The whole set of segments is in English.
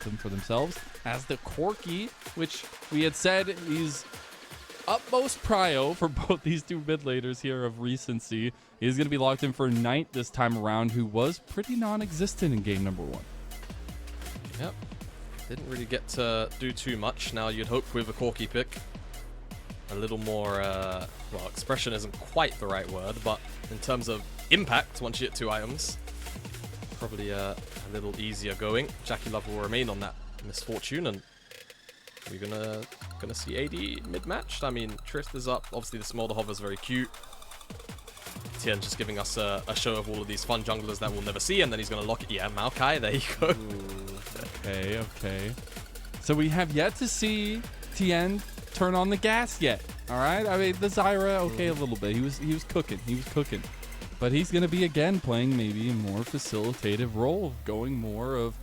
them for themselves as the Corki, which we had said is utmost prio for both these two mid laners here of recency. He's going to be locked in for Knight this time around, who was pretty non-existent in game number 1. Yep. Didn't really get to do too much. Now you'd hope with a Corki pick, a little more, well, expression isn't quite the right word, but in terms of impact, once you hit 2 items, probably a little easier going. JackeyLove will remain on that misfortune, and we're gonna see AD mid-match. I mean, Trist is up. Obviously, the Smolder hover is very cute. Tian just giving us a show of all of these fun junglers that we'll never see, and then he's gonna lock it. Yeah, Maokai, there you go. Ooh, okay. So we have yet to see Tian turn on the gas yet. All right. I mean, the Zyra, okay, a little bit. He was cooking. But he's gonna be again playing maybe a more facilitative role, going more of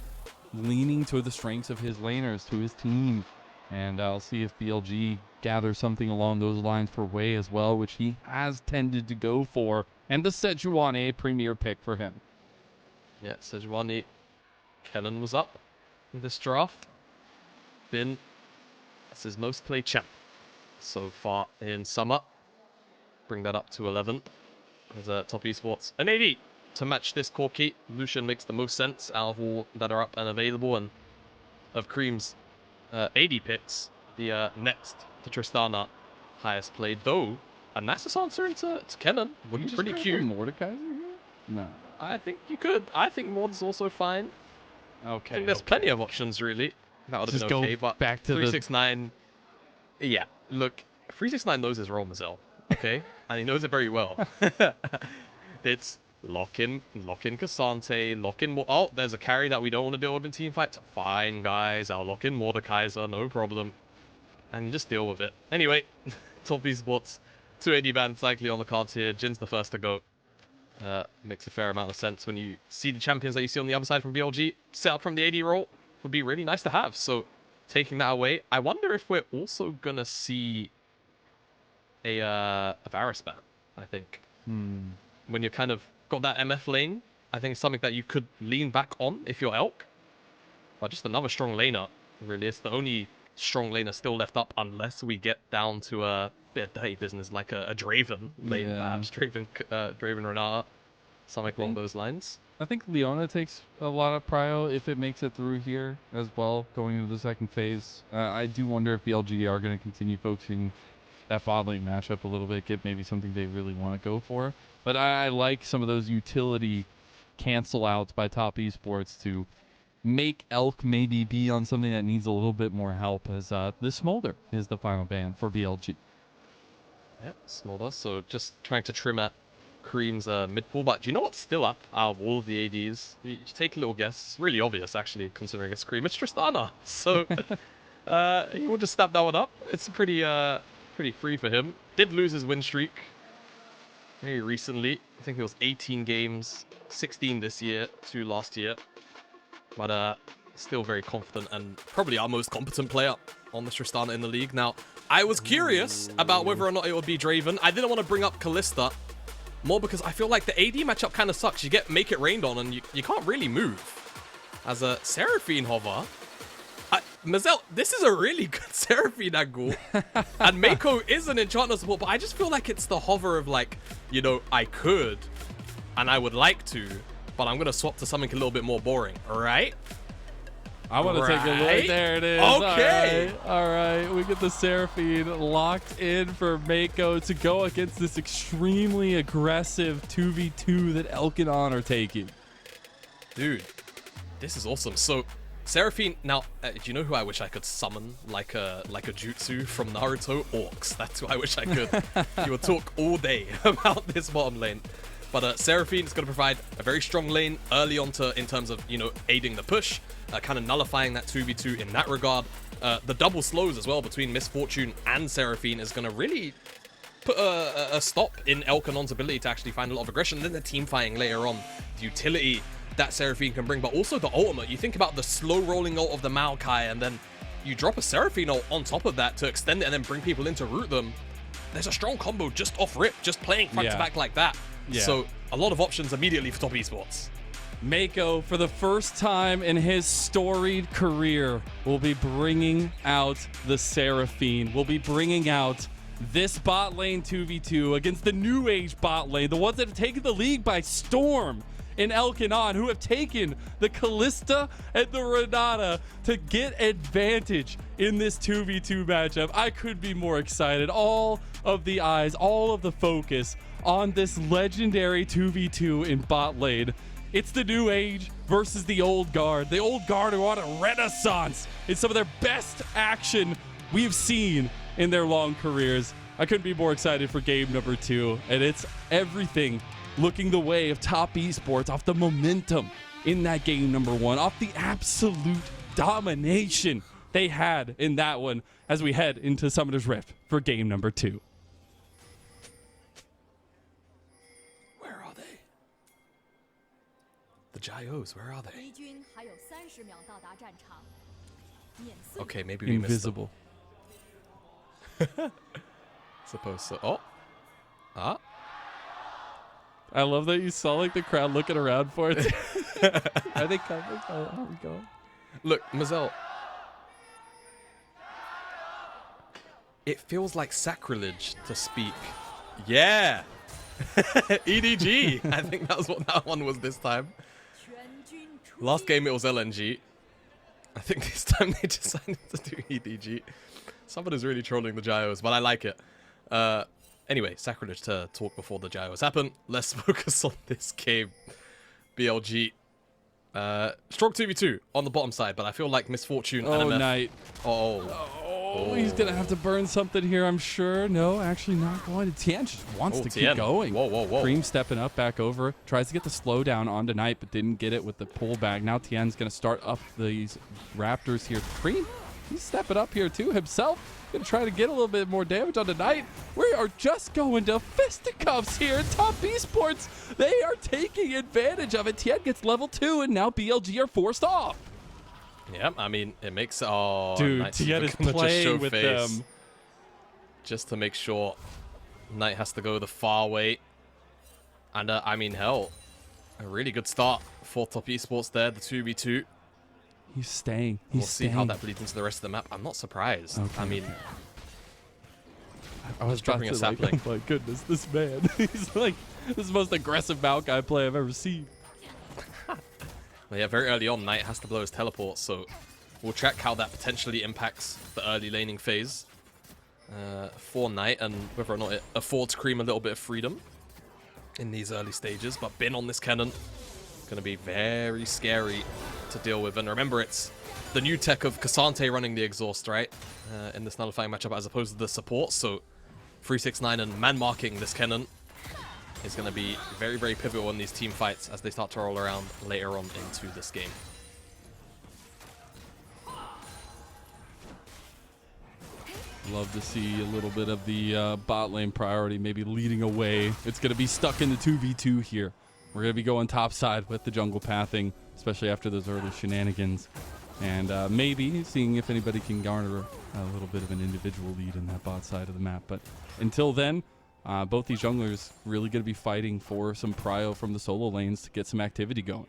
leaning to the strengths of his laners, to his team. And I'll see if BLG gathers something along those lines for Wei as well, which he has tended to go for. And the Sejuani, premier pick for him. Yeah, Sejuani. Kennen was up in this draft. Been as his most played champ so far in summer. Bring that up to 11 as a top esports. An AD to match this Corki. Lucian makes the most sense out of all that are up and available, and of Creme's AD picks, the next to Tristana, highest played, though a Nasus answer into Kennen would be pretty cute. Mordekaiser here? No. I think you could. I think Mord's also fine. Okay. I think there's plenty of options, really. That would have been okay, but back to 369. Yeah, look, 369 knows his role, Mazel. Okay, and he knows it very well. It's lock in Cassante, lock in. Oh, there's a carry that we don't want to deal with in team fights. Fine, guys, I'll lock in Mordekaiser, no problem, and just deal with it. Anyway, top esports, 2 AD bans likely on the cards here. Jin's the first to go. Makes a fair amount of sense when you see the champions that you see on the other side from BLG set up from the AD role. Would be really nice to have. So taking that away, I wonder if we're also gonna see a Varus ban. I think when you kind of got that MF lane, I think it's something that you could lean back on if you're Elk. But just another strong laner. Really, it's the only strong laner still left up, unless we get down to a bit of dirty business like a Draven lane, perhaps Draven Renata, something along those lines. I think Leona takes a lot of prio if it makes it through here as well, going into the second phase. I do wonder if BLG are going to continue focusing that bot lane matchup a little bit, get maybe something they really want to go for. But I like some of those utility cancel outs by top esports to make Elk maybe be on something that needs a little bit more help, as the Smolder is the final ban for BLG. Yep, Smolder. So just trying to trim at Creme's mid pool, but do you know what's still up out of all of the ADs? You take a little guess. It's really obvious, actually, considering it's Creme. It's Tristana. So he will just snap that one up. It's pretty free for him. Did lose his win streak very recently. I think it was 18 games, 16 this year, 2 last year. But still very confident and probably our most competent player on this Tristana in the league. Now, I was curious about whether or not it would be Draven. I didn't want to bring up Kalista, more because I feel like the AD matchup kind of sucks. You get Make It Rained on and you can't really move. As a Seraphine hover, Mazel, this is a really good Seraphine angle. And Meiko is an enchantment support, but I just feel like it's the hover of like, you know, I could and I would like to, but I'm going to swap to something a little bit more boring, all right? I want to take a look. There it is. Okay. All right. We get the Seraphine locked in for Meiko to go against this extremely aggressive 2v2 that Elkinon are taking. Dude, this is awesome. So, Seraphine, now, do you know who I wish I could summon like a jutsu from Naruto? Orcs. That's who I wish I could. You would talk all day about this bottom lane. But Seraphine is going to provide a very strong lane early on in terms of, you know, aiding the push, kind of nullifying that 2v2 in that regard. The double slows as well between Misfortune and Seraphine is going to really put a stop in Elkinon's ability to actually find a lot of aggression. Then the team fighting later on, the utility that Seraphine can bring, but also the ultimate. You think about the slow rolling ult of the Maokai, and then you drop a Seraphine ult on top of that to extend it and then bring people in to root them. There's a strong combo just off rip, just playing front to back like that. Yeah. So a lot of options immediately for top esports. Meiko, for the first time in his storied career, will be bringing out the Seraphine. Will be bringing out this bot lane 2v2 against the new age bot lane, the ones that have taken the league by storm in Elkanon, who have taken the Kalista and the Renata to get advantage in this 2v2 matchup. I could be more excited. All of the eyes, all of the focus on this legendary 2v2 in bot lane. It's the new age versus the old guard. The old guard who on a renaissance in some of their best action we've seen in their long careers. I couldn't be more excited for game number 2, and it's everything looking the way of top esports off the momentum in that game number 1, off the absolute domination they had in that one as we head into Summoner's Rift for game number 2. Where are they? The Gyos, where are they? Okay, maybe we invisible. missed them. Suppose so. Oh. Ah. I love that you saw like the crowd looking around for it. Are they coming? Oh, are we going? Look, Mazel. It feels like sacrilege to speak. Yeah. EDG. I think that's what that one was this time. Last game it was LNG. I think this time they decided to do EDG. Someone is really trolling the Gyos, but I like it. Anyway, sacrilege to talk before the Gyos happen. Let's focus on this game. BLG. Strong 2v2 on the bottom side, but I feel like Misfortune and MF. Knight. Oh, he's going to have to burn something here, I'm sure. No, actually not going to. Tian just wants to Tian. keep going. Whoa. Creme stepping up, back over. Tries to get the slowdown onto Knight, but didn't get it with the pullback. Now Tian's going to start up these Raptors here. Creme, he's stepping up here too himself. Going to try to get a little bit more damage on the Knight. We are just going to fisticuffs here. Top Esports, they are taking advantage of it. Tian gets level 2, and now BLG are forced off. Yeah, I mean, it makes... Oh, dude, Tian is playing with them. Just to make sure Knight has to go the far way. And, I mean, hell, a really good start for Top Esports there, the 2v2. He's staying. We'll see how that bleeds into the rest of the map. I'm not surprised. Okay, I mean... I was dropping a sapling. Oh my goodness, this man. He's like, this is the most aggressive Maokai play I've ever seen. Well, yeah, very early on, Knight has to blow his teleport, so we'll check how that potentially impacts the early laning phase for Knight, and whether or not it affords Creme a little bit of freedom in these early stages. But Bin on this cannon, going to be very scary to deal with. And remember, it's the new tech of Cassante running the exhaust, right? In this nullifying matchup, as opposed to the support. So 369 and man marking this cannon is going to be very, very pivotal in these team fights as they start to roll around later on into this game. Love to see a little bit of the bot lane priority maybe leading away. It's going to be stuck in the 2v2 here. We're going to be going top side with the jungle pathing, especially after those early shenanigans. And maybe seeing if anybody can garner a little bit of an individual lead in that bot side of the map. But until then, both these junglers really going to be fighting for some prio from the solo lanes to get some activity going.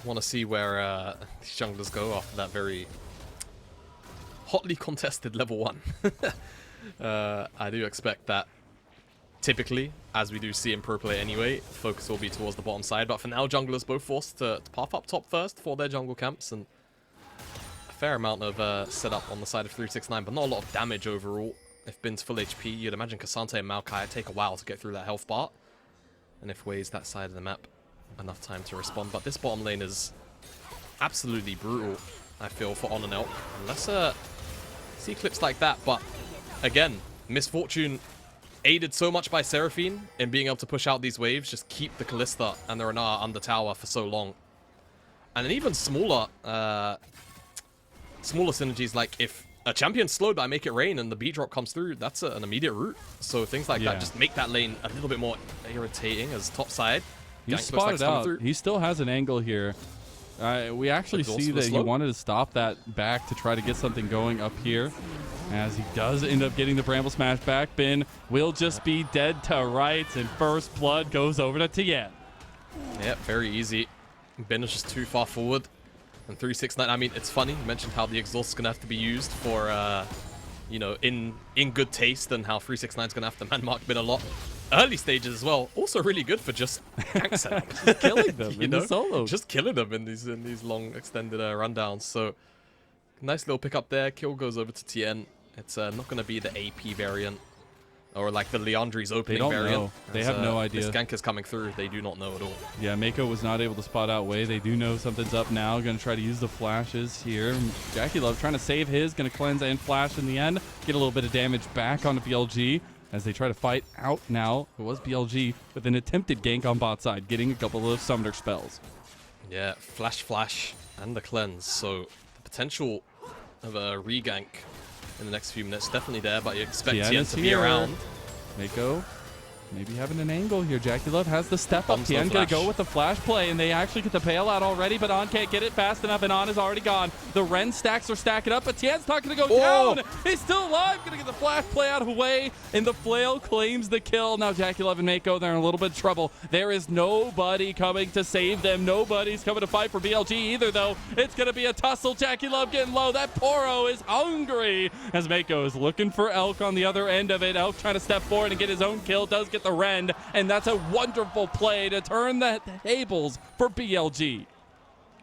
Want to see where these junglers go after that very hotly contested level 1. I do expect that typically, as we do see in pro play anyway, focus will be towards the bottom side. But for now, junglers both forced to path up top first for their jungle camps, and a fair amount of setup on the side of 369, but not a lot of damage overall. If Bin's full HP, you'd imagine Cassante and Maokai take a while to get through that health bar. And if Wei's that side of the map, enough time to respond. But this bottom lane is absolutely brutal, I feel, for On and Elk. Let's see clips like that. But again, Misfortune aided so much by Seraphine in being able to push out these waves, just keep the Kalista and the Renata under tower for so long. And then even smaller synergies, like if a champion's slowed by Make It Rain and the beat drop comes through, that's an immediate route. So things like that just make that lane a little bit more irritating as top side. He's spotted out. He still has an angle here. We actually see that he wanted to stop that back to try to get something going up here. as he does end up getting the Bramble Smash back. Bin will just be dead to rights, and first blood goes over to Tian. Yeah, very easy. Bin is just too far forward. And 369, I mean, it's funny. You mentioned how the exhaust is going to have to be used for, you know, in good taste, and how 369 is going to have to man-mark Bin a lot. Early stages as well, also really good for just tank setup. Killing them in the solo. Just killing them in these long extended rundowns. So, nice little pick up there. Kill goes over to Tian. It's not going to be the AP variant. Or like the Leandri's opening variant. They don't know. They have no idea. This gank is coming through. They do not know at all. Yeah, Meiko was not able to spot out Wei. They do know something's up now. Going to try to use the flashes here. JackeyLove trying to save his. Going to cleanse and flash in the end. Get a little bit of damage back onto BLG as they try to fight out now. It was BLG with an attempted gank on bot side, getting a couple of summoner spells. Yeah, flash, and the cleanse. So the potential of a regank in the next few minutes definitely there, but you expect Tian to be around. Meiko maybe having an angle here. JackeyLove has the step up. Tian gonna go with the flash play, and they actually get the bailout already, but On can't get it fast enough, and On is already gone. The Ren stacks are stacking up, but Tian's not gonna go down. He's still alive. Gonna get the flash play out of the way, and the flail claims the kill. Now JackeyLove and Meiko, they're in a little bit of trouble. There is nobody coming to save them. Nobody's coming to fight for BLG either, though. It's gonna be a tussle. JackeyLove getting low. That Poro is hungry as Meiko is looking for Elk on the other end of it. Elk trying to step forward and get his own kill. Does get the Ren, and that's a wonderful play to turn the tables for BLG.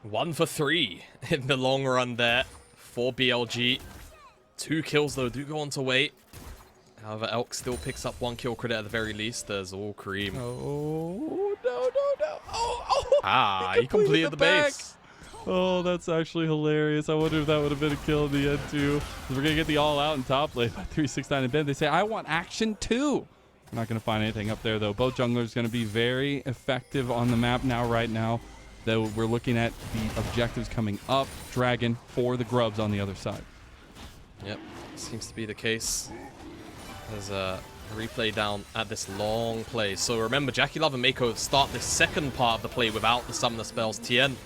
1 for 3 in the long run there for BLG. 2 kills, though, do go on to Wei. However, Elk still picks up 1 kill credit at the very least. There's all Creme. Oh, no. Oh, he completed the base. Oh, that's actually hilarious. I wonder if that would have been a kill in the end, too. We're going to get the all-out in top lane by 369 and Ben. They say, I want action, too. We're not going to find anything up there, though. Both junglers going to be very effective on the map right now. Though we're looking at the objectives coming up. Dragon for the grubs on the other side. Yep, seems to be the case. There's a replay down at this long play. So remember, JackeyLove and Meiko start this second part of the play without the summoner spells. Tian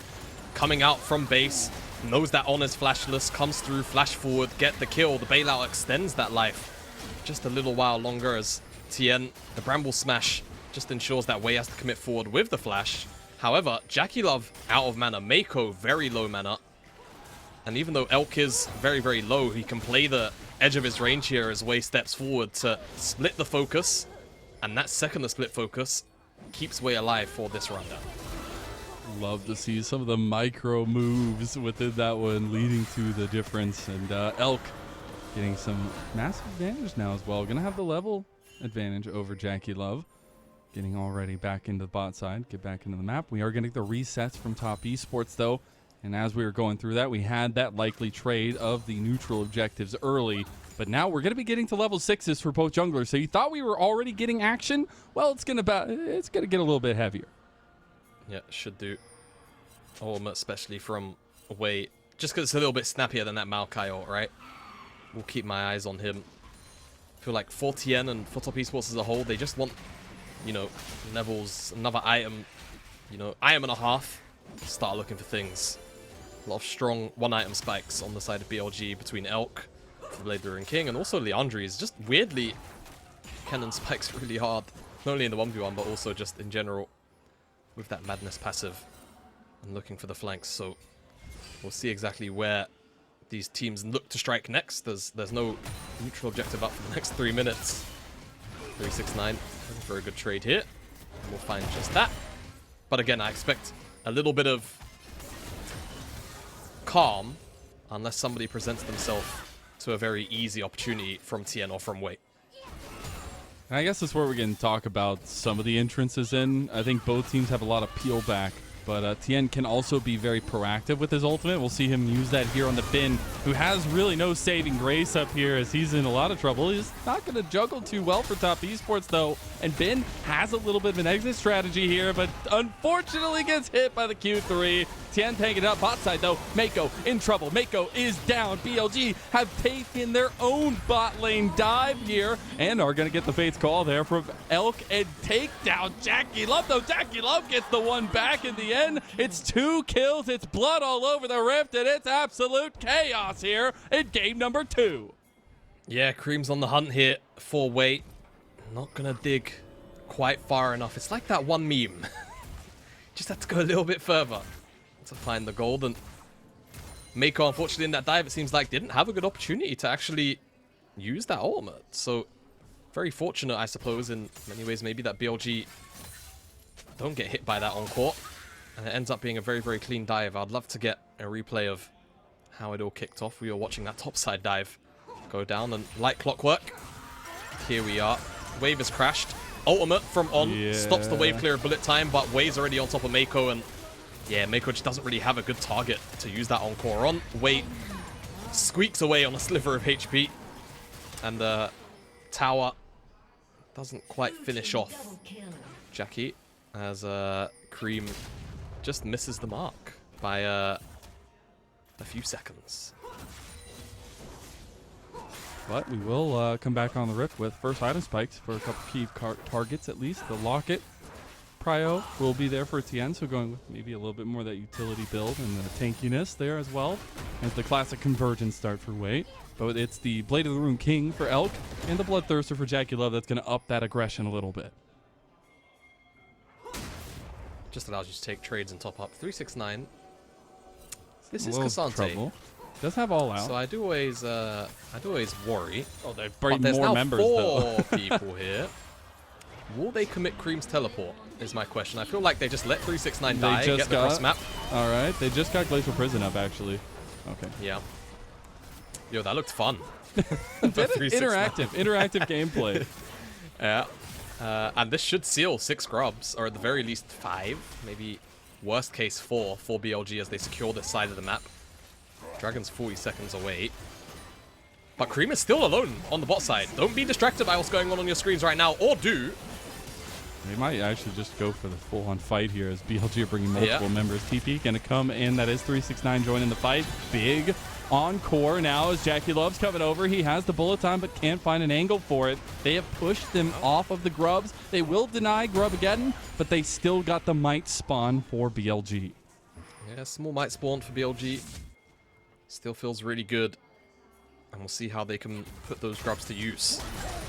coming out from base, knows that On is flashless, comes through, flash forward, get the kill. The bailout extends that life just a little while longer as Tian, the Bramble Smash, just ensures that Wei has to commit forward with the flash. However, JackeyLove out of mana, Meiko very low mana. And even though Elk is very, very low, he can play the edge of his range here as Wei steps forward to split the focus. And that second split focus keeps Wei alive for this rundown. Love to see some of the micro moves within that one leading to the difference. And Elk getting some massive advantage now as well. Gonna have the level advantage over JackeyLove. Getting already back into the bot side, get back into the map. We are going to get the resets from top esports, though. And as we were going through that, we had that likely trade of the neutral objectives early. But now we're going to be getting to level 6s for both junglers. So you thought we were already getting action? Well, it's going to get a little bit heavier. Yeah, should do. Especially from Wei. Just because it's a little bit snappier than that Maokai ult, right? We'll keep my eyes on him. I feel like for Tian and for top esports as a whole, they just want, you know, levels, another item, you know, item and a half. Start looking for things. A lot of strong one-item spikes on the side of BLG between Elk, the Blade Bearing King, and also Leandri's. Just weirdly, cannon spikes really hard. Not only in the 1v1, but also just in general with that Madness passive and looking for the flanks. So we'll see exactly where these teams look to strike next. There's no neutral objective up for the next 3 minutes. 369 looking for a good trade here. And we'll find just that. But again, I expect a little bit of calm unless somebody presents themselves to a very easy opportunity from Tian or from Wei. And I guess that's where we can talk about some of the entrances in. I think both teams have a lot of peel back, but Tian can also be very proactive with his ultimate. We'll see him use that here on the Bin, who has really no saving grace up here as he's in a lot of trouble. He's not going to juggle too well for top esports, though. And Bin has a little bit of an exit strategy here, but unfortunately gets hit by the Q3. Tian tanking it up bot side, though. Meiko in trouble. Meiko is down. BLG have taken their own bot lane dive here and are going to get the Fate's call there from Elk and take down JackeyLove, though. JackeyLove gets the one back in the end. It's 2 kills. It's blood all over the rift, and it's absolute chaos here in game number 2. Yeah, Creme's on the hunt here for weight. Not gonna dig quite far enough. It's like that one meme. Just have to go a little bit further to find the gold. And Meiko, unfortunately, in that dive, it seems like didn't have a good opportunity to actually use that ultimate. So very fortunate, I suppose, in many ways, maybe that BLG don't get hit by that on court. And it ends up being a very, very clean dive. I'd love to get a replay of how it all kicked off. We were watching that topside dive go down, and like clockwork, here we are. Wave has crashed. Ultimate from On stops the wave clear of bullet time, but Wave's already on top of Meiko, and yeah, Meiko just doesn't really have a good target to use that encore on. Wave squeaks away on a sliver of HP, and the tower doesn't quite finish off Jackie, as Creme just misses the mark by a few seconds. But we will come back on the rift with first item spikes for a couple key targets at least. The Locket Prio will be there for Tian, so going with maybe a little bit more of that utility build and the tankiness there as well as the classic convergence start for Wait. But it's the Blade of the Rune King for Elk and the Bloodthirster for JackeyLove that's going to up that aggression a little bit. Just allows you to take trades and top up. 369. This is Cassante. Does have all out. So I do always worry. Oh, they bring there's more now members 4 though. people here. Will they commit Creme's teleport? Is my question. I feel like they just let 369 die, get the cross map. All right, they just got Glacial Prison up actually. Okay. Yeah. Yo, that looked fun. interactive gameplay. Yeah. And this should seal 6 grubs, or at the very least 5, maybe worst case 4 for BLG as they secure this side of the map. Dragon's 40 seconds away. But Creme is still alone on the bot side. Don't be distracted by what's going on your screens right now, or do. They might actually just go for the full-on fight here as BLG are bringing multiple members. TP going to come in. That is 369 joining the fight. Big encore now as JackeyLove's coming over. He has the bullet time but can't find an angle for it. They have pushed them off of the grubs. They will deny grub again, but they still got the might spawn for BLG. Yeah, small might spawn for BLG. Still feels really good. And we'll see how they can put those grubs to use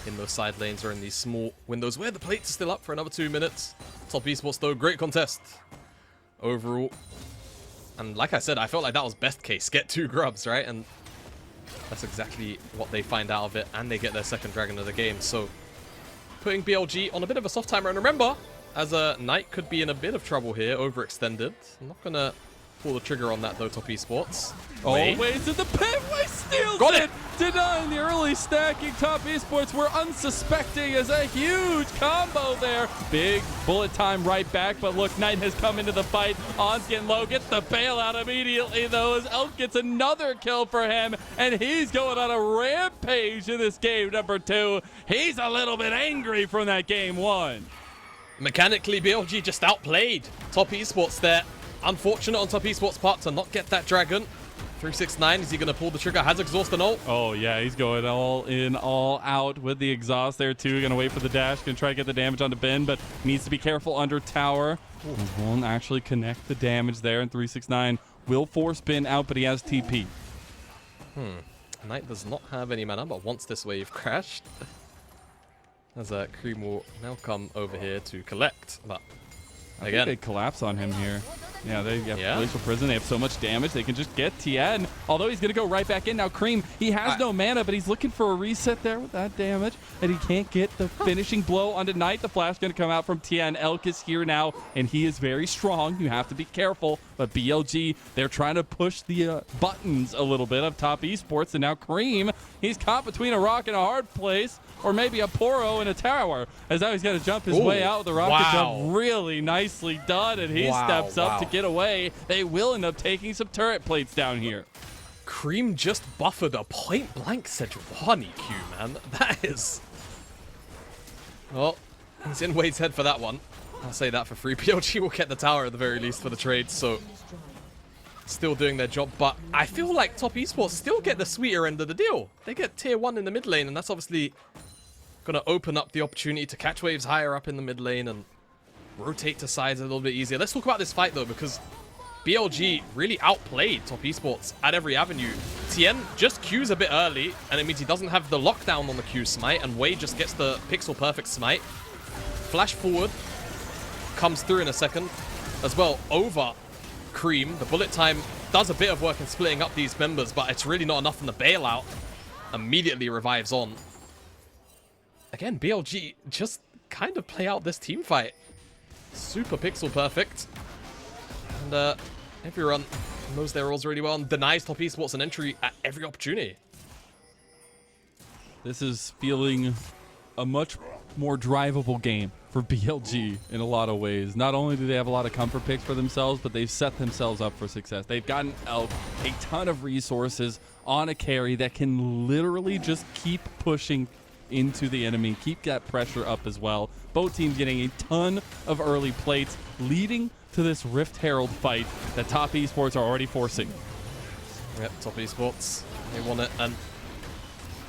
in those side lanes or in these small windows where the plates are still up for another 2 minutes. Top Esports though, great contest overall. And like I said, I felt like that was best case. Get 2 grubs, right? And that's exactly what they find out of it. And they get their second dragon of the game. So putting BLG on a bit of a soft timer. And remember, as a Knight could be in a bit of trouble here, overextended. I'm not going to pull the trigger on that though, Top Esports. Always in the pit, we steals Got it! Denying the early stacking. Top Esports were unsuspecting as a huge combo there. Big bullet time right back, but look, Knight has come into the fight. On's getting low, gets the bailout immediately though as Elk gets another kill for him, and he's going on a rampage in this game number 2. He's a little bit angry from that game 1. Mechanically, BLG just outplayed Top Esports there. Unfortunate on Top Esports' part to not get that dragon. 369, is he going to pull the trigger? Has exhaust and ult. Oh, yeah, he's going all in, all out with the exhaust there, too. Going to wait for the dash. Going to try to get the damage onto Ben, but needs to be careful under tower. Won't actually connect the damage there, and 369 will force Ben out, but he has TP. Knight does not have any mana, but once this wave crashed, as Creme will now come over here to collect, but I think they collapse on him here. Yeah, they have Glacial Prison. They have so much damage. They can just get Tian. Although he's going to go right back in. Now, Creme, he has no mana, but he's looking for a reset there with that damage. And he can't get the finishing blow onto Knight. The flash going to come out from Tian. Elk is here now, and he is very strong. You have to be careful. But BLG, they're trying to push the buttons a little bit of Top Esports. And now Creme, he's caught between a rock and a hard place. Or maybe a Poro and a tower. As now he's going to jump his way out with the rocket jump. Really nicely done. And he steps up to get away. They will end up taking some turret plates down here. Creme just buffered a point-blank Sejuani Q, man. That is... Well, he's in Wade's head for that one. I'll say that for free. BLG will get the tower at the very least for the trade, so... Still doing their job, but I feel like Top Esports still get the sweeter end of the deal. They get tier 1 in the mid lane, and that's obviously going to open up the opportunity to catch waves higher up in the mid lane and rotate to sides a little bit easier. Let's talk about this fight, though, because BLG really outplayed Top Esports at every avenue Tian just Qs a bit early, and it means he doesn't have the lockdown on the Q smite, and Wei just gets the pixel perfect smite. Flash forward, comes through in a second, as well over Creme. The bullet time does a bit of work in splitting up these members, but it's really not enough in the bailout. Immediately revives on. Again, BLG just kind of play out this team fight. Super pixel perfect. And everyone knows their roles really well and denies Top Esports an entry at every opportunity. This is feeling a much more drivable game for BLG in a lot of ways. Not only do they have a lot of comfort picks for themselves, but they've set themselves up for success. They've gotten a ton of resources on a carry that can literally just keep pushing into the enemy, keep that pressure up as well. Both teams getting a ton of early plates, leading to this Rift Herald fight that Top Esports are already forcing. Yep, Top Esports, they want it, and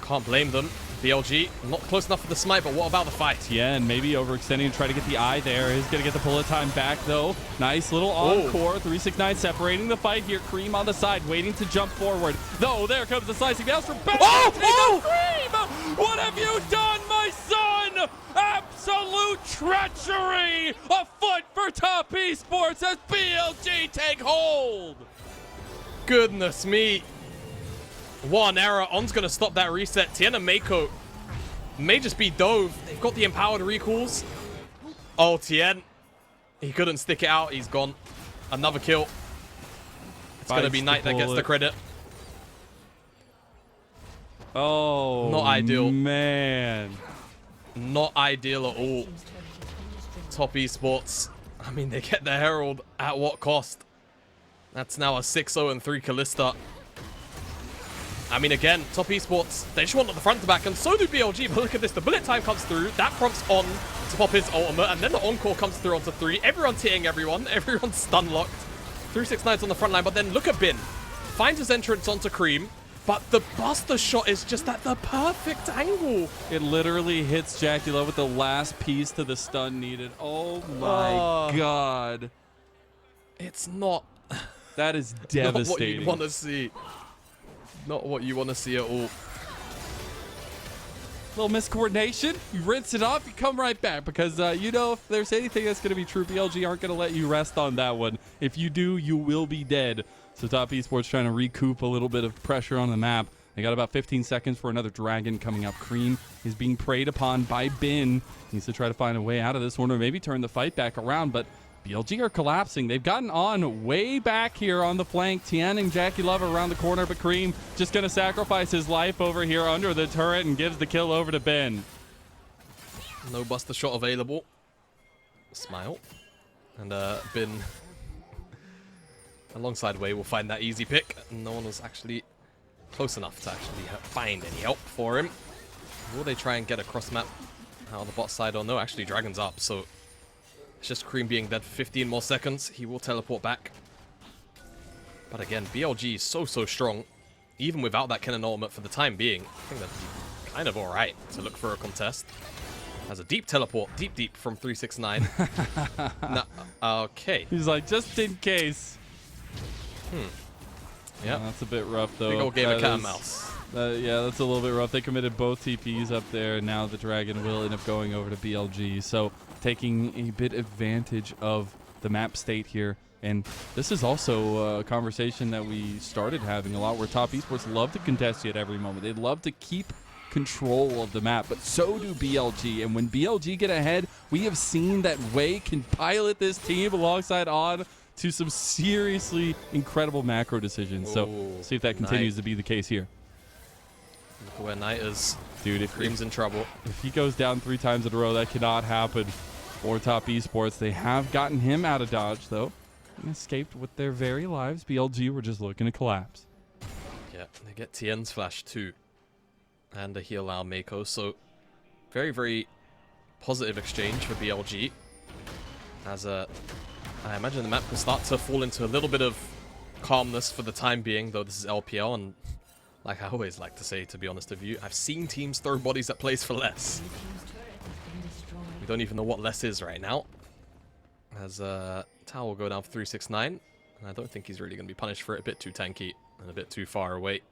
can't blame them. BLG, not close enough for the smite, but what about the fight? Tian maybe overextending to try to get the eye there. He's going to get the bullet time back, though. Nice little encore. 369 separating the fight here. Creme on the side, waiting to jump forward. Though, there comes the slicing mouse from back. Creme! What have you done, my son? Absolute treachery afoot for Top Esports as BLG take hold. Goodness me. One error. On's going to stop that reset. Tian and Meiko may just be dove. They've got the empowered recalls. Oh, Tian. He couldn't stick it out. He's gone. Another kill. It's going to be Knight that gets the credit. Oh, not ideal. Man. Not ideal at all. Top Esports. I mean, they get the Herald at what cost? That's now a 6-0 and 3 Kalista. I mean, again, Top Esports, they just want the front to back, and so do BLG, but look at this. The bullet time comes through. That prompts On to pop his ultimate, and then the encore comes through onto 3. Everyone's hitting everyone. Everyone's stun locked. 369's on the front line, but then look at Bin. Finds his entrance onto Creme, but the buster shot is just at the perfect angle. It literally hits JackeyLove with the last piece to the stun needed. Oh my God. It's not... That is devastating. Not what you want to see. Not what you want to see at all. Little miscoordination. You rinse it off, you come right back. Because, you know, if there's anything that's going to be true, BLG aren't going to let you rest on that one. If you do, you will be dead. So Top Esports trying to recoup a little bit of pressure on the map. They got about 15 seconds for another dragon coming up. Creme is being preyed upon by Bin. Needs to try to find a way out of this one or maybe turn the fight back around. But BLG are collapsing. They've gotten On way back here on the flank. Tian and JackeyLove around the corner, but Creme just going to sacrifice his life over here under the turret and gives the kill over to Ben. No buster shot available. Smile. And Bin alongside Wei will find that easy pick. No one was actually close enough to actually find any help for him. Will they try and get a cross map out of the bot side or no? Actually, Dragon's up, so it's just Creme being dead for 15 more seconds. He will teleport back. But again, BLG is so strong. Even without that Kennen ultimate for the time being, I think that's kind of alright to look for a contest. Has a deep teleport, deep from 369. Okay. He's like, just in case. Yeah, that's a bit rough, though. Big old game of cat and mouse. Yeah, that's a little bit rough. They committed both TPs up there. Now the Dragon will end up going over to BLG. So taking a bit advantage of the map state here. And this is also a conversation that we started having a lot where Top Esports love to contest you at every moment. They love to keep control of the map, but so do BLG. And when BLG get ahead, we have seen that Wei can pilot this team alongside On to some seriously incredible macro decisions. So see if that continues to be the case here. Look at where Knight is. Dude, if Creme's in trouble. If he goes down 3 times in a row, that cannot happen for Top Esports. They have gotten him out of dodge, though, and escaped with their very lives. BLG were just looking to collapse. Yeah, they get Tian's flash too. And a heal out Meiko. So very positive exchange for BLG. As I imagine the map will start to fall into a little bit of calmness for the time being, though this is LPL, and like I always like to say, to be honest with you, I've seen teams throw bodies at plays for less. We don't even know what less is right now. As Tao will go down for 369, and I don't think he's really going to be punished for it. A bit too tanky and a bit too far away.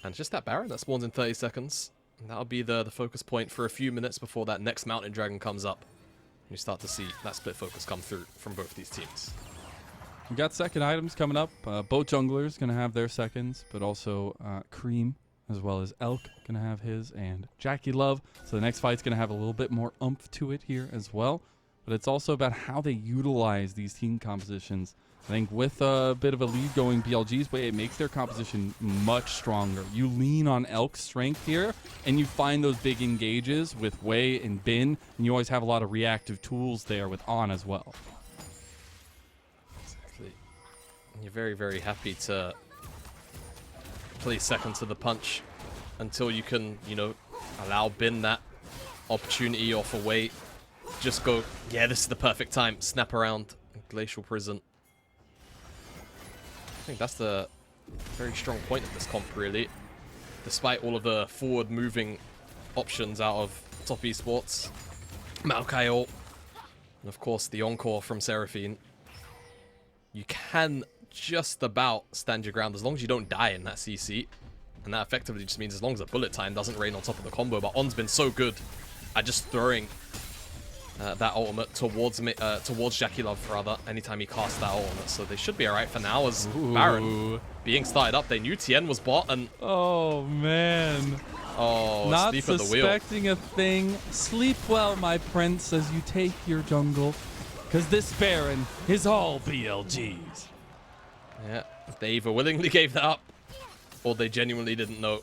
And just that Baron that spawns in 30 seconds. And that'll be the focus point for a few minutes before that next Mountain Dragon comes up. And you start to see that split focus come through from both these teams. We got second items coming up. Both junglers going to have their seconds, but also Creme as well as Elk going to have his, and JackeyLove. So the next fight's going to have a little bit more oomph to it here as well. But it's also about how they utilize these team compositions. I think with a bit of a lead going BLG's way, it makes their composition much stronger. You lean on Elk's strength here, and you find those big engages with Wei and Bin, and you always have a lot of reactive tools there with On as well. Exactly. And you're very, very happy to play second to the punch until you can, you know, allow Bin that opportunity off a Wei. Just go, yeah, this is the perfect time. Snap around Glacial Prison. I think that's the very strong point of this comp, really. Despite all of the forward-moving options out of top esports. Maokai ult, and of course the Encore from Seraphine. You can just about stand your ground as long as you don't die in that CC. And that effectively just means as long as the bullet time doesn't rain on top of the combo. But On's been so good at just throwing that ultimate towards JackeyLove, rather, anytime he casts that ultimate. So they should be alright for now as Baron being started up. They knew Tian was bot, and oh man. Oh, not sleep at the wheel. suspecting a thing. Sleep well, my prince, as you take your jungle, because this Baron is all BLGs. Yeah, they either willingly gave that up, or they genuinely didn't know.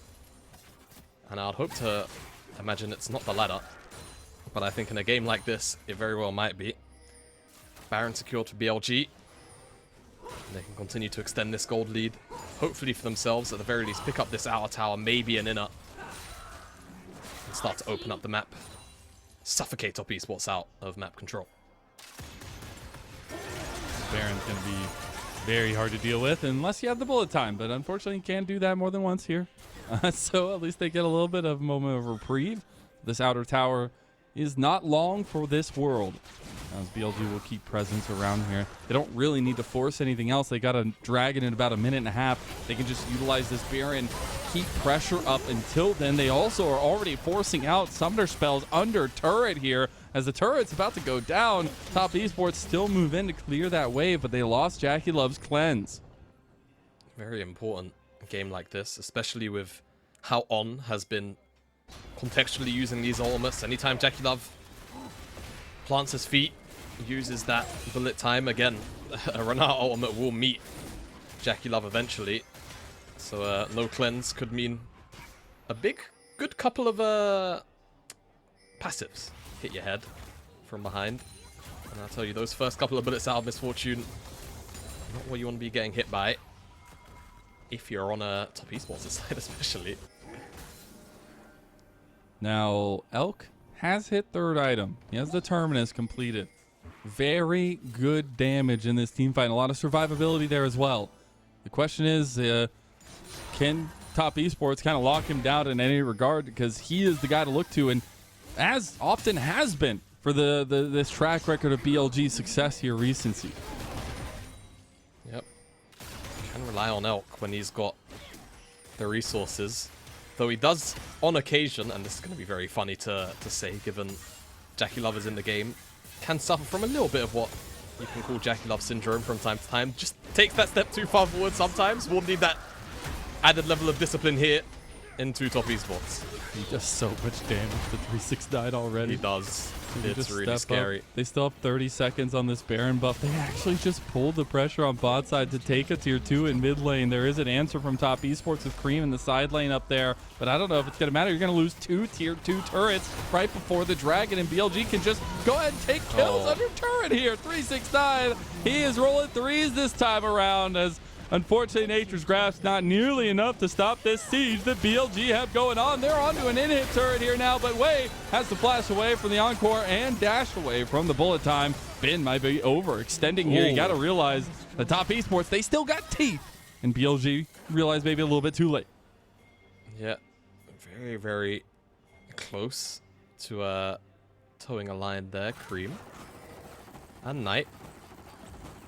And I'd hope to imagine it's not the latter. But I think in a game like this, it very well might be. Baron secured for BLG. And they can continue to extend this gold lead. Hopefully for themselves, at the very least, pick up this outer tower, maybe an inner. And start to open up the map. Suffocate top esports out of map control. Baron's going to be very hard to deal with unless you have the bullet time. But unfortunately, you can't do that more than once here. So at least they get a little bit of a moment of reprieve. This outer tower is not long for this world, as BLG will keep presence around here. They don't really need to force anything else. They got a dragon in about a minute and a half. They can just utilize this Baron, keep pressure up until then. They also are already forcing out summoner spells under turret here. As the turret's about to go down, top esports still move in to clear that wave, but they lost JackeyLove's cleanse. Very important game like this, especially with how On has been contextually using these ultimates. Anytime JackeyLove plants his feet, uses that bullet time again, a run-out ultimate will meet JackeyLove eventually. So no cleanse could mean a good couple of passives hit your head from behind. And I'll tell you, those first couple of bullets out of Misfortune, not what you want to be getting hit by, if you're on a top esports side especially. Now, Elk has hit third item. He has the Terminus completed. Very good damage in this team fight. And a lot of survivability there as well. The question is, can top esports kind of lock him down in any regard? Because he is the guy to look to, and as often has been for this track record of BLG success here recently. Yep. Can rely on Elk when he's got the resources. Though he does, on occasion, and this is going to be very funny to say, given JackeyLove is in the game, can suffer from a little bit of what you can call JackeyLove syndrome from time to time. Just takes that step too far forward sometimes. We'll need that added level of discipline here into top esports. He does so much damage to 369 already. He does. It's really scary. Up. They still have 30 seconds on this Baron buff. They actually just pulled the pressure on bot side to take a tier 2 in mid lane. There is an answer from top esports with Creme in the side lane up there, but I don't know if it's going to matter. You're going to lose 2 tier 2 turrets right before the dragon, and BLG can just go ahead and take kills under turret here. 369. He is rolling threes this time around, as unfortunately, Nature's Grasp not nearly enough to stop this siege that BLG have going on. They're onto an in-hit turret here now, but Wei has to flash away from the Encore and dash away from the bullet time. Bin might be overextending here. You got to realize the top esports, they still got teeth. And BLG realized maybe a little bit too late. Yeah, very, very close to towing a line there. Creme and Knight.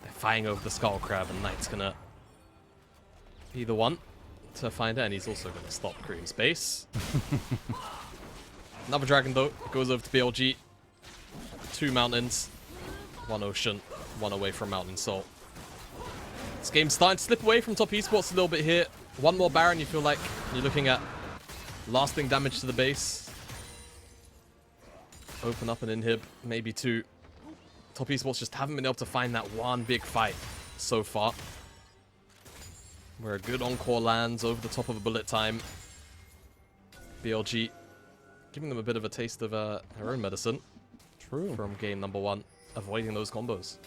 They're fighting over the Skull Crab, and Knight's going to be the one to find it, and he's also going to stop Creme's base. Another dragon, though, goes over to BLG. 2 mountains, 1 ocean, 1 away from Mountain Salt. This game's starting to slip away from top esports a little bit here. 1 more Baron, you feel like you're looking at lasting damage to the base. Open up an inhib, maybe 2. Top esports just haven't been able to find that one big fight so far, where a good encore lands over the top of a bullet time. BLG giving them a bit of a taste of her own medicine. True. From game number 1, avoiding those combos.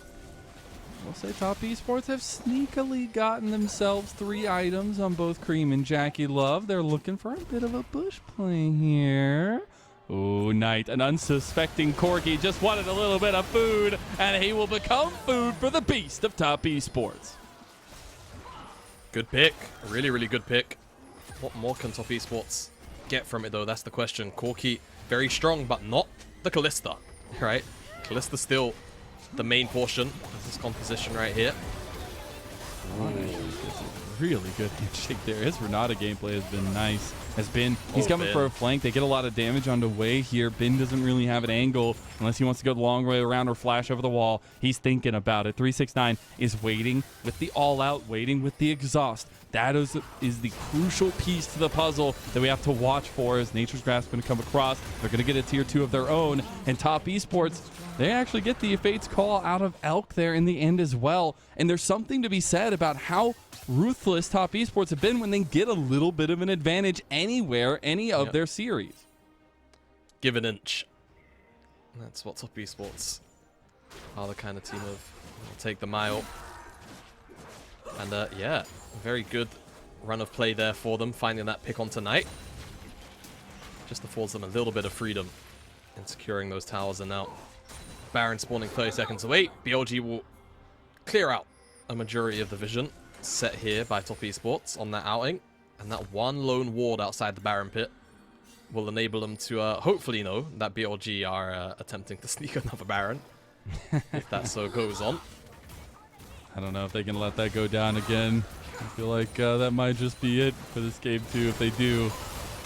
We'll say top esports have sneakily gotten themselves 3 items on both Creme and JackeyLove. They're looking for a bit of a bush play here. Oh, Knight, an unsuspecting Corgi, just wanted a little bit of food, and he will become food for the beast of top esports. Good pick. Really, really good pick. What more can top esports get from it, though? That's the question. Corgi, very strong, but not the Kalista, right? Kalista still the main portion of this composition right here. Really good handshake there. His Renata gameplay has been nice. He's coming for a flank. They get a lot of damage on the way here. Bin doesn't really have an angle unless he wants to go the long way around or flash over the wall. He's thinking about it. 369 is waiting with the all-out, waiting with the exhaust. That is the crucial piece to the puzzle that we have to watch for as Nature's Grasp going to come across. They're going to get a tier 2 of their own. And top esports, they actually get the Fate's Call out of Elk there in the end as well. And there's something to be said about how ruthless top esports have been when they get a little bit of an advantage anywhere, any of their series. Give an inch. That's what top esports are, the kind of team of take the mile. And yeah, very good run of play there for them, finding that pick on tonight. Just affords them a little bit of freedom in securing those towers. And now Baron spawning 30 seconds away. BLG will clear out a majority of the vision set here by top esports on that outing. And that one lone ward outside the Baron pit will enable them to hopefully know that BLG are attempting to sneak another Baron, if that so goes on. I don't know if they can let that go down again. I feel like that might just be it for this game too if they do.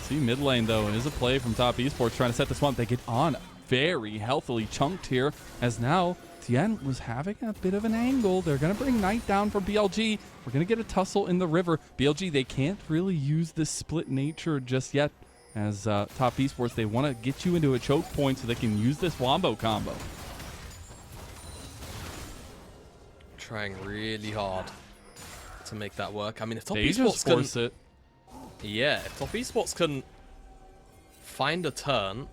See mid lane though, and is a play from top esports trying to set the swamp. They get on very healthily chunked here as now Tian was having a bit of an angle. They're going to bring Knight down for BLG. We're going to get a tussle in the river. BLG, they can't really use this split nature just yet as top esports. They want to get you into a choke point so they can use this wombo combo. Trying really hard to make that work. I mean, if top they esports just force it. Yeah, if top esports can find a turn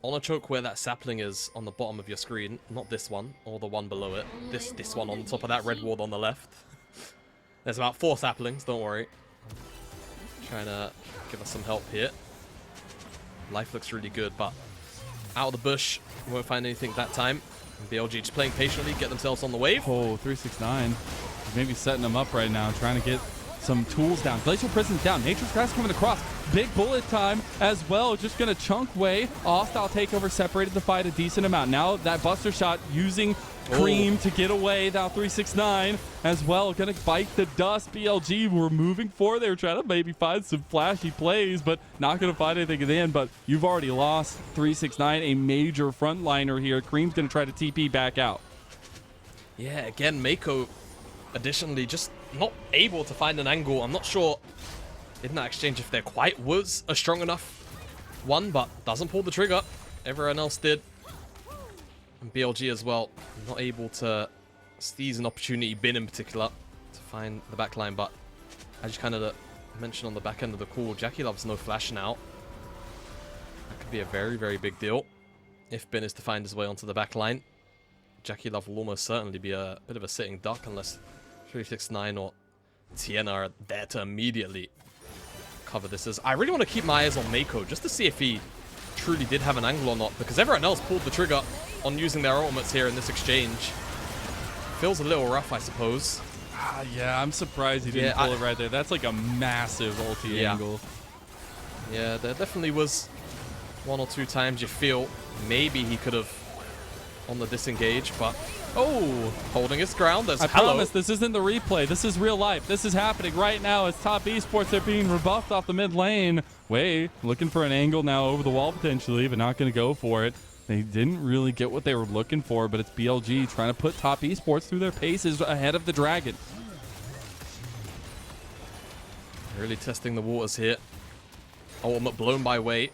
on a choke where that sapling is on the bottom of your screen, not this one, or the one below it. This one on top of that red ward on the left. There's about 4 saplings, don't worry. Trying to give us some help here. Life looks really good, but out of the bush, won't find anything that time. And BLG just playing patiently, get themselves on the wave. Oh, 369. Maybe setting them up right now, trying to get some tools down. Glacial Prison's down. Nature's Grasp coming across. Big bullet time as well. Just going to chunk way. All-style takeover separated the fight a decent amount. Now that Buster Shot using Creme to get away. Now 369 as well. Going to bite the dust. BLG were moving forward. They were trying to maybe find some flashy plays, but not going to find anything at the end. But you've already lost 369, a major frontliner here. Creme's going to try to TP back out. Yeah, again, Meiko additionally just not able to find an angle. I'm not sure in that exchange if their quite was a strong enough one, but doesn't pull the trigger. Everyone else did. And BLG as well, not able to seize an opportunity, Bin in particular, to find the backline. But as you kind of mentioned on the back end of the call, JackeyLove's no flash now. That could be a very, very big deal if Bin is to find his way onto the backline. JackeyLove will almost certainly be a bit of a sitting duck unless 369 or Tian are there to immediately cover this. As I really want to keep my eyes on Meiko just to see if he truly did have an angle or not, because everyone else pulled the trigger on using their ultimates here in this exchange. Feels a little rough, I suppose. Yeah, I'm surprised he didn't pull it right there. That's like a massive ulti angle. Yeah, there definitely was 1 or 2 times you feel maybe he could have on the disengage, but Oh, Holding his ground. There's I hello. promise this isn't the replay. This is real life. This is happening right now as Top Esports are being rebuffed off the mid lane. Wei looking for an angle now over the wall potentially, but not going to go for it. They didn't really get what they were looking for, but it's BLG trying to put Top Esports through their paces ahead of the Dragon. Really testing the waters here. Ultimate blown by Wei.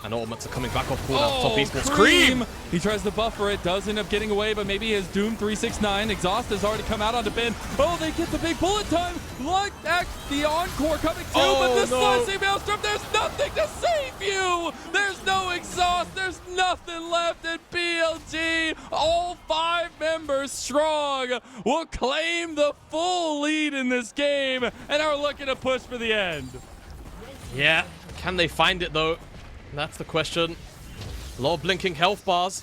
And ultimates are coming back off cooldown. Top Esports. Creme! He tries to buffer it, does end up getting away, but maybe his Doom 369. Exhaust has already come out onto Ben. Oh, they get the big bullet time. Look at the encore coming too, but this slicing maelstrom, there's nothing to save you. There's no exhaust. There's nothing left in BLG. All 5 members strong will claim the full lead in this game and are looking to push for the end. Yeah. Can they find it though? That's the question. A lot of blinking health bars.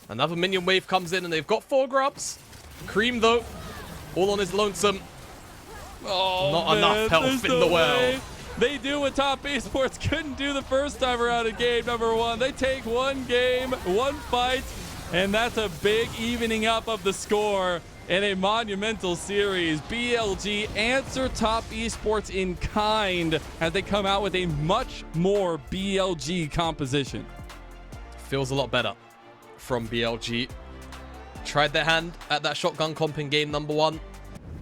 Another minion wave comes in and they've got 4 grubs. Creme though, all on his lonesome. Oh, not enough health in the well. They do what Top Esports couldn't do the first time around in game number 1. They take 1 game, 1 fight, and that's a big evening up of the score in a monumental series. BLG answer Top Esports in kind as they come out with a much more BLG composition. Feels a lot better from BLG. Tried their hand at that shotgun comp in game number 1.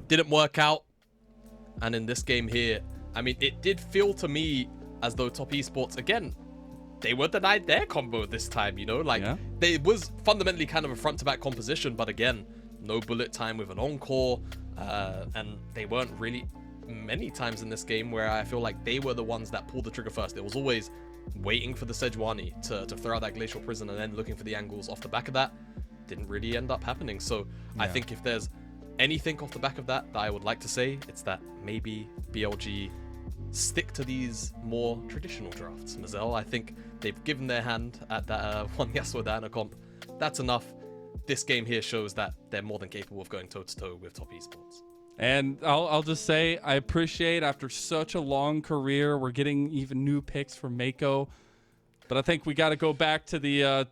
Didn't work out. And in this game here, I mean, it did feel to me as though Top Esports, again, they were denied their combo this time, you know? Like, it was fundamentally kind of a front-to-back composition, but again, no bullet time with an encore, and they weren't really many times in this game where I feel like they were the ones that pulled the trigger first. It was always waiting for the Sejuani to throw out that Glacial Prison and then looking for the angles off the back of that. Didn't really end up happening. So I think if there's anything off the back of that I would like to say, it's that maybe BLG stick to these more traditional drafts. Mazel, I think they've given their hand at that one Yasuo Diana comp. That's enough. This game here shows that they're more than capable of going toe-to-toe with Top Esports. And I'll just say, I appreciate after such a long career, we're getting even new picks from Meiko. But I think we got to go back to the,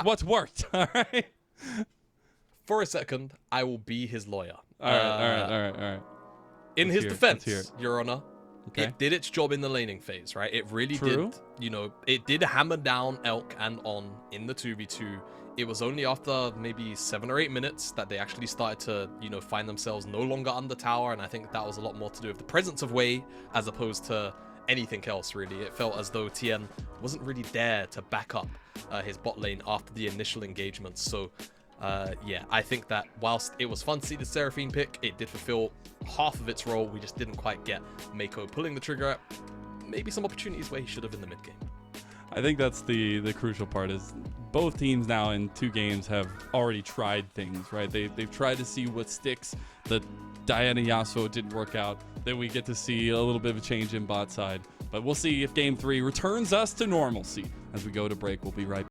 what's worked, all right? For a second, I will be his lawyer. All right. In his defense, Your Honor, it did its job in the laning phase, right? It really did, you know, it did hammer down Elk and On in the 2v2. It was only after maybe 7 or 8 minutes that they actually started to, you know, find themselves no longer under tower, and I think that was a lot more to do with the presence of Wei as opposed to anything else, really. It felt as though Tian wasn't really there to back up his bot lane after the initial engagement. So, yeah, I think that whilst it was fun to see the Seraphine pick, it did fulfill half of its role. We just didn't quite get Meiko pulling the trigger. Maybe some opportunities where he should have in the mid game. I think that's the crucial part is both teams now in 2 games have already tried things, right? They've tried to see what sticks. The Diana Yasuo didn't work out. Then we get to see a little bit of a change in bot side. But we'll see if game 3 returns us to normalcy. As we go to break, we'll be right back.